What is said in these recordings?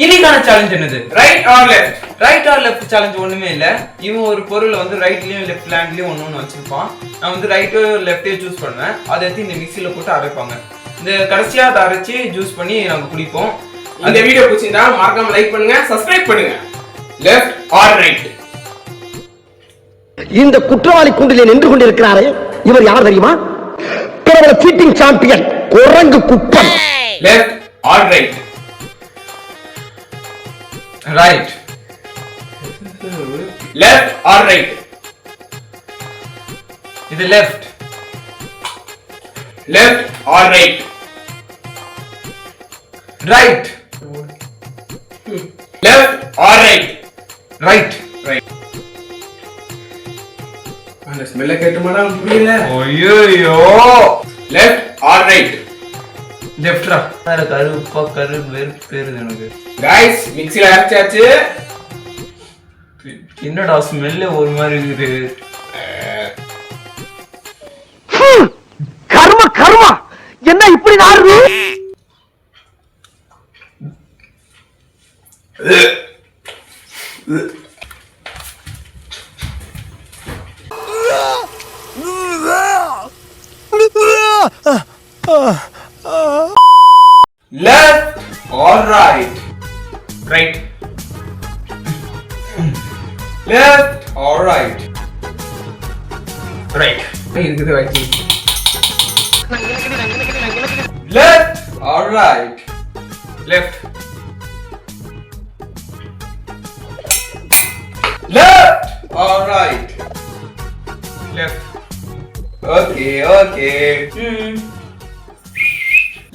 இன்னைக்கான சேலஞ்ச் என்னது? Right or left. Right or left challenge ஒண்ணுமே இல்ல. இவன் ஒரு பொருளை வந்து ரைட்லயும் லெஃப்ட் ஹேண்ட்லயும் ஒன்னு வச்சிருப்பான். நான் வந்து ரைட்டோ லெஃப்டே சூஸ் பண்ணுவேன். அதை எடுத்து இந்த மிக்ஸில போட்டு அரைப்பாங்க. இந்த கடைசியா அதை அரைச்சி ஜூஸ் பண்ணி நாங்க குடிப்போம். அந்த வீடியோ பிடிச்சிருந்தா மறக்காம லைக் பண்ணுங்க, சப்ஸ்கிரைப் பண்ணுங்க. Left or right? இந்த குற்றவாளி கூண்டிலே நின்று கொண்டிருக்கிறாரே, இவர் யார் தெரியுமா? பிரபல சீட்டிங் சாம்பியன் குரங்கு குப்பன். Left or right? Right. Left or right? இது left. Left or right? Right. Left or right? Right. Right. அந்த ஸ்மெல்ல கேட்டுமாடா புரியல. ஐயோ. Left or right? லெஃப்ட்ரா. வேற கருப்பா வெறுப்பேருது எனக்கு. गाइस மிக்ஸில அரைச்சாச்சு. என்னடா ஸ்மெல்ல ஒரு மாதிரி இருக்குது. கர்ம கர்மா, என்ன இப்படி நாறுது? Left or right? Right. Left or right? Right. இருக்குது வைக்கி. Left or right? Left. Left or right? Left. Okay, okay.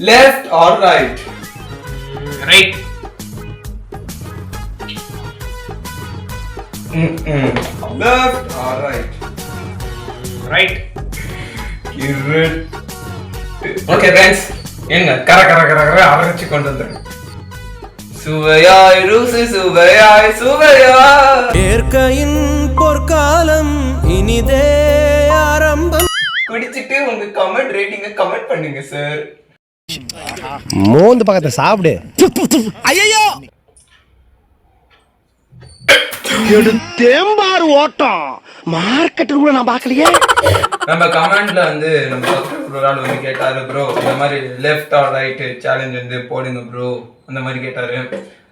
Left or right? Right. Left or right? Right. Correct. Okay friends, எங்க கர அரைச்சு கொண்டு வந்துறேன். சுவையாய் ருசி சுவையாய் சுவையாய். இயற்கையின் பொற்காலம் இனிதே ஆரம்பம். குடிச்சிட்டு உங்க கமெண்ட் ரேட்டிங்க கமெண்ட் பண்ணுங்க சார். மோந்து பக்கத்தை சாப்பிடு. ஐயோ, தேம்பாறு ஓட்டம் மார்க்கெட்டில் கூட நான் பார்க்கலையே. நம்ம கமெண்ட்ல வந்து நம்ம சப்ஸ்கிரைபர் ஆள் வந்து கேட்டாரு, ப்ரோ இந்த மாதிரி லெஃப்ட் ஆர் ரைட் சேலஞ்ச் வந்து போடுங்க ப்ரோ அந்த மாதிரி கேட்டாரு.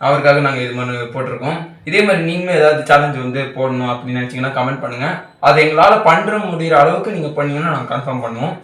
அவருக்காக நாங்கள் இது மாதிரி போட்டிருக்கோம். இதே மாதிரி நீங்களும் ஏதாவது சேலஞ்ச் வந்து போடணும் அப்படின்னு நினைச்சீங்கன்னா கமெண்ட் பண்ணுங்க. அதை எங்களால் பண்ற முடிகிற அளவுக்கு நீங்க பண்ணீங்கன்னா நாங்கள் கன்ஃபார்ம் பண்ணுவோம்.